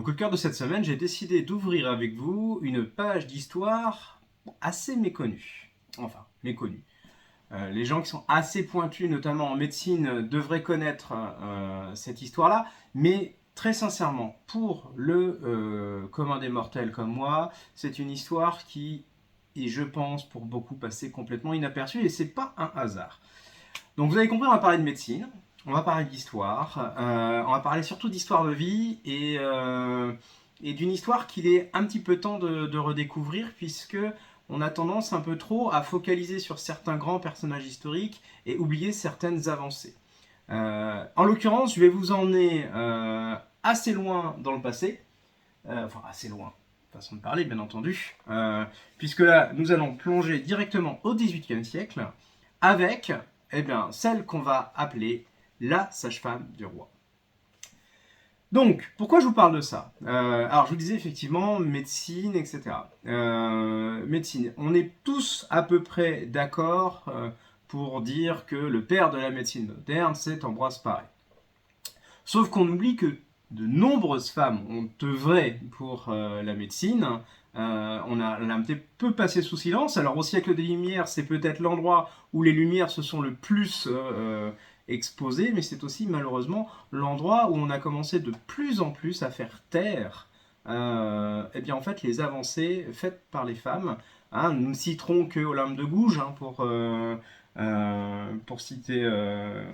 coup de cœur de cette semaine, j'ai décidé d'ouvrir avec vous une page d'histoire assez méconnue. Enfin, méconnue. Les gens qui sont assez pointus, notamment en médecine, devraient connaître cette histoire-là, mais très sincèrement, pour le commun des mortels comme moi, c'est une histoire qui est, je pense, pour beaucoup passée complètement inaperçue, et c'est pas un hasard. Donc vous avez compris, on va parler de médecine, on va parler d'histoire, on va parler surtout d'histoire de vie et d'une histoire qu'il est un petit peu temps de redécouvrir puisque on a tendance un peu trop à focaliser sur certains grands personnages historiques et oublier certaines avancées. En l'occurrence, je vais vous emmener assez loin dans le passé, enfin assez loin, façon de parler bien entendu, puisque là nous allons plonger directement au XVIIIe siècle avec celle qu'on va appeler la sage-femme du roi. Donc, pourquoi je vous parle de ça Alors, je vous disais effectivement médecine, etc. Médecine, on est tous à peu près d'accord pour dire que le père de la médecine moderne, c'est Ambroise Paré. Sauf qu'on oublie que de nombreuses femmes ont œuvré pour la médecine. On a un petit peu passé sous silence. Alors au siècle des Lumières, c'est peut-être l'endroit où les Lumières se sont le plus exposées, mais c'est aussi malheureusement l'endroit où on a commencé de plus en plus à faire taire en fait, les avancées faites par les femmes. Hein, nous ne citerons que Olympe de Gouges pour citer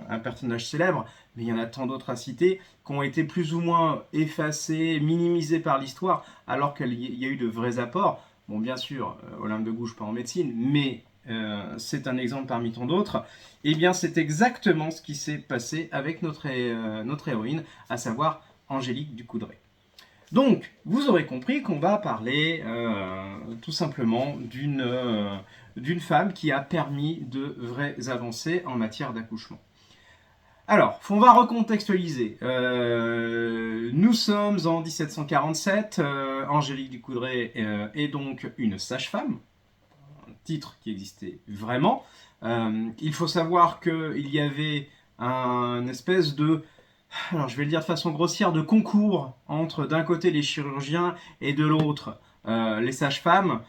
un personnage célèbre, mais il y en a tant d'autres à citer qui ont été plus ou moins effacés, minimisés par l'histoire, alors qu'il y a eu de vrais apports. Bon, bien sûr, Olympe de Gouges pas en médecine, mais c'est un exemple parmi tant d'autres. Eh bien, c'est exactement ce qui s'est passé avec notre héroïne, à savoir Angélique du Coudray. Donc, vous aurez compris qu'on va parler tout simplement d'une femme qui a permis de vraies avancées en matière d'accouchement. Alors, on va recontextualiser. Nous sommes en 1747. Angélique du Coudray est donc une sage-femme, un titre qui existait vraiment. Il faut savoir qu'il y avait un espèce de, alors je vais le dire de façon grossière, de concours entre d'un côté les chirurgiens et de l'autre les sages-femmes,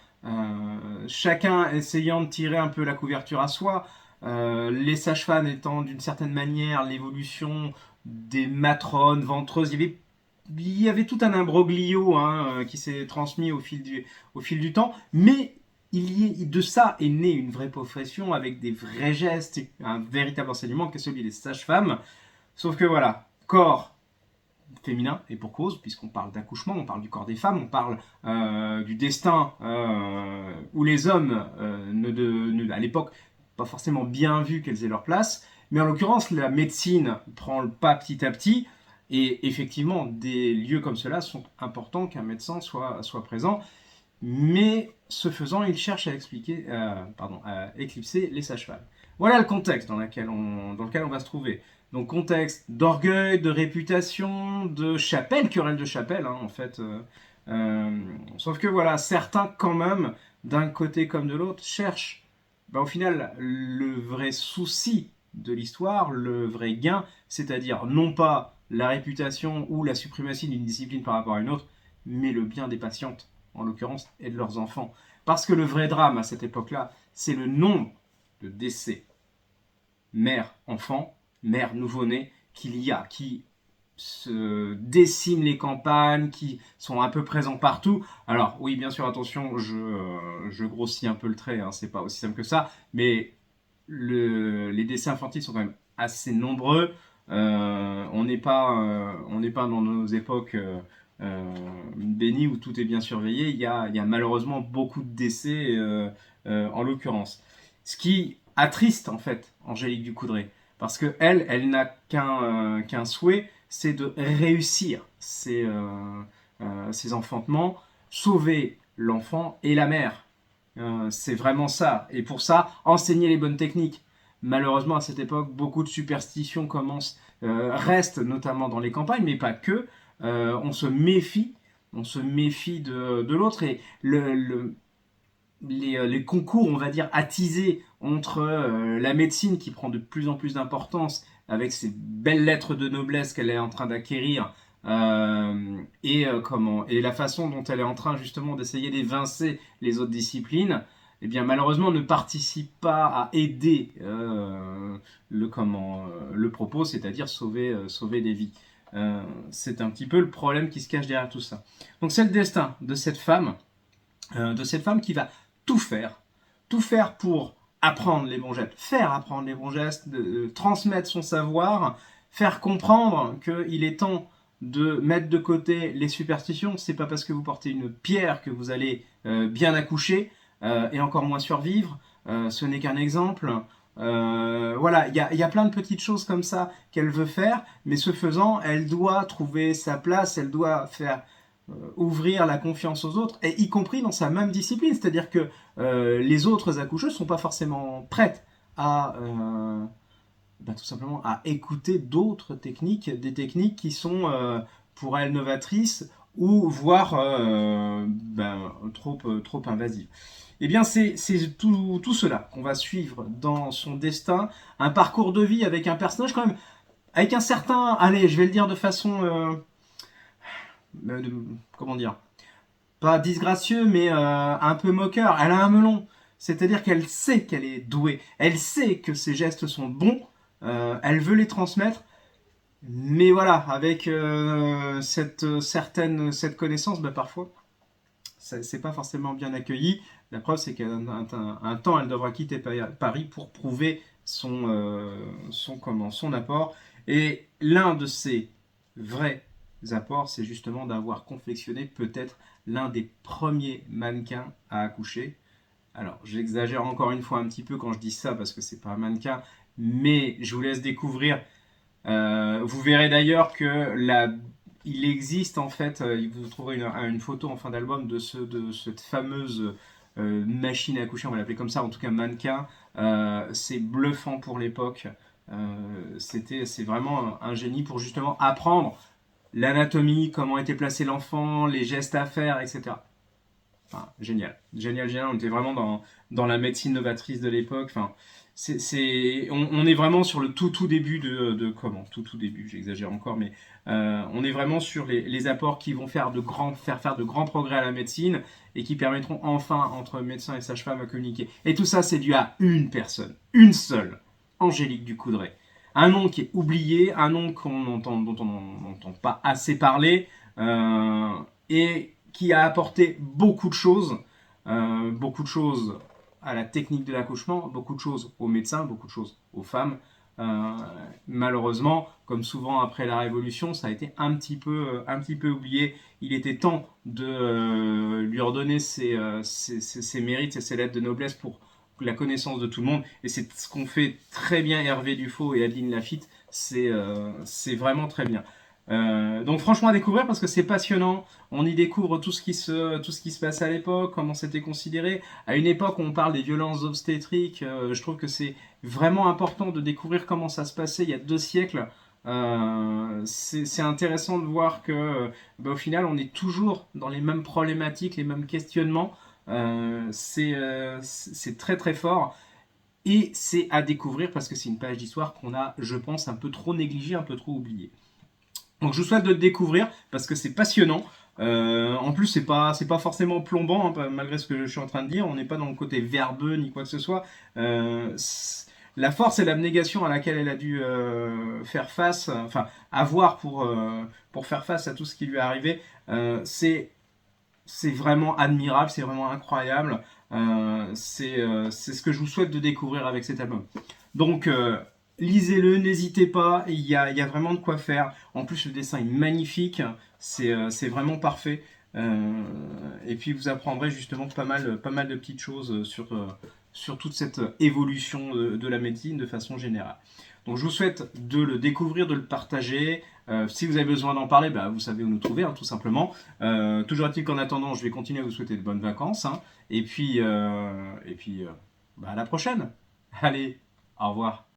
chacun essayant de tirer un peu la couverture à soi, les sages-femmes étant d'une certaine manière l'évolution des matrones, ventreuses, il y avait tout un imbroglio qui s'est transmis au fil du temps, mais de ça est née une vraie profession avec des vrais gestes, un véritable enseignement qui est celui des sages-femmes. Sauf que voilà, corps féminin, et pour cause, puisqu'on parle d'accouchement, on parle du corps des femmes, on parle du destin où les hommes, à l'époque, pas forcément bien vu qu'elles aient leur place, mais en l'occurrence, la médecine prend le pas petit à petit, et effectivement, des lieux comme cela sont importants qu'un médecin soit présent, mais ce faisant, il cherche à à éclipser les sages-femmes. Voilà le contexte dans lequel on va se trouver. Donc contexte d'orgueil, de réputation, de chapelle, querelle de chapelle, en fait. Sauf que voilà, certains quand même, d'un côté comme de l'autre, cherchent, au final, le vrai souci de l'histoire, le vrai gain, c'est-à-dire non pas la réputation ou la suprématie d'une discipline par rapport à une autre, mais le bien des patientes, en l'occurrence, et de leurs enfants. Parce que le vrai drame à cette époque-là, c'est le nombre de décès mère-enfant, mère nouveau-né qu'il y a, qui se dessinent les campagnes, qui sont un peu présents partout. Alors oui, bien sûr, attention, je grossis un peu le trait, c'est pas aussi simple que ça, mais les décès infantiles sont quand même assez nombreux. On n'est pas dans nos époques bénies où tout est bien surveillé. Il y a malheureusement beaucoup de décès en l'occurrence. Ce qui attriste en fait Angélique du Coudray, parce que elle n'a qu'un souhait, c'est de réussir ses enfantements, sauver l'enfant et la mère. C'est vraiment ça. Et pour ça, enseigner les bonnes techniques. Malheureusement, à cette époque, beaucoup de superstitions restent notamment dans les campagnes, mais pas que. On se méfie de l'autre et les concours, on va dire, attisés entre la médecine qui prend de plus en plus d'importance avec ces belles lettres de noblesse qu'elle est en train d'acquérir et la façon dont elle est en train justement d'essayer d'évincer les autres disciplines, eh bien malheureusement ne participe pas à aider le propos, c'est-à-dire sauver des vies. C'est un petit peu le problème qui se cache derrière tout ça. Donc c'est le destin de cette femme qui va tout faire pour apprendre les bons gestes, faire apprendre les bons gestes, transmettre son savoir, faire comprendre qu'il est temps de mettre de côté les superstitions. C'est pas parce que vous portez une pierre que vous allez bien accoucher et encore moins survivre. Ce n'est qu'un exemple. Voilà, il y a plein de petites choses comme ça qu'elle veut faire, mais ce faisant, elle doit trouver sa place, elle doit faire ouvrir la confiance aux autres, et y compris dans sa même discipline. C'est-à-dire que les autres accoucheuses ne sont pas forcément prêtes à tout simplement à écouter d'autres techniques, des techniques qui sont pour elles novatrices ou voire trop invasives. Eh bien, c'est tout cela qu'on va suivre dans son destin, un parcours de vie avec un personnage quand même, avec un certain, allez, je vais le dire de façon, comment dire, pas disgracieux, mais un peu moqueur. Elle a un melon. C'est-à-dire qu'elle sait qu'elle est douée. Elle sait que ses gestes sont bons. Elle veut les transmettre. Mais voilà, avec cette connaissance, parfois, c'est pas forcément bien accueilli. La preuve, c'est qu'un temps, elle devra quitter Paris pour prouver son apport. Et l'un de ses vrais apports, c'est justement d'avoir confectionné peut-être l'un des premiers mannequins à accoucher. Alors, j'exagère encore une fois un petit peu quand je dis ça parce que c'est pas un mannequin, mais je vous laisse découvrir. Vous verrez d'ailleurs que il existe en fait, vous trouverez une photo en fin d'album de cette fameuse machine à accoucher, on va l'appeler comme ça, en tout cas mannequin. C'est bluffant pour l'époque. C'est vraiment un génie pour justement apprendre l'anatomie, comment était placé l'enfant, les gestes à faire, etc. Enfin, génial, génial, génial. On était vraiment dans la médecine novatrice de l'époque. Enfin, on est vraiment sur le tout début tout début, j'exagère encore, mais on est vraiment sur les apports qui vont faire faire de grands progrès à la médecine et qui permettront enfin entre médecins et sages-femmes à communiquer. Et tout ça, c'est dû à une personne, une seule, Angélique Ducoudray. Un nom qui est oublié, un nom dont on n'entend pas assez parler, et qui a apporté beaucoup de choses à la technique de l'accouchement, beaucoup de choses aux médecins, beaucoup de choses aux femmes. Malheureusement, comme souvent après la Révolution, ça a été un petit peu oublié. Il était temps de lui redonner ses mérites et ses lettres de noblesse pour la connaissance de tout le monde. Et c'est ce qu'ont fait très bien Hervé Dufaux et Adeline Lafitte. C'est vraiment très bien. Donc franchement à découvrir parce que c'est passionnant. On y découvre tout ce qui se passe à l'époque, comment c'était considéré. À une époque où on parle des violences obstétriques, je trouve que c'est vraiment important de découvrir comment ça se passait il y a 2 siècles. C'est intéressant de voir que au final on est toujours dans les mêmes problématiques, les mêmes questionnements. C'est très très fort. Et c'est à découvrir parce que c'est une page d'histoire qu'on a, je pense, un peu trop négligée, un peu trop oubliée. Donc je vous souhaite de le découvrir parce que c'est passionnant. En plus, c'est pas forcément plombant, hein, malgré ce que je suis en train de dire. On n'est pas dans le côté verbeux ni quoi que ce soit. La force et l'abnégation à laquelle elle a dû faire face, enfin avoir pour faire face à tout ce qui lui est arrivé, c'est vraiment admirable, c'est vraiment incroyable. C'est ce que je vous souhaite de découvrir avec cet album. Donc lisez-le, n'hésitez pas, il y a vraiment de quoi faire. En plus, le dessin est magnifique, c'est vraiment parfait. Et puis, vous apprendrez justement pas mal de petites choses sur toute cette évolution de la médecine de façon générale. Donc, je vous souhaite de le découvrir, de le partager. Si vous avez besoin d'en parler, vous savez où nous trouver, hein, tout simplement. Toujours est-il qu'en attendant, je vais continuer à vous souhaiter de bonnes vacances. Hein, et puis, à la prochaine. Allez, au revoir.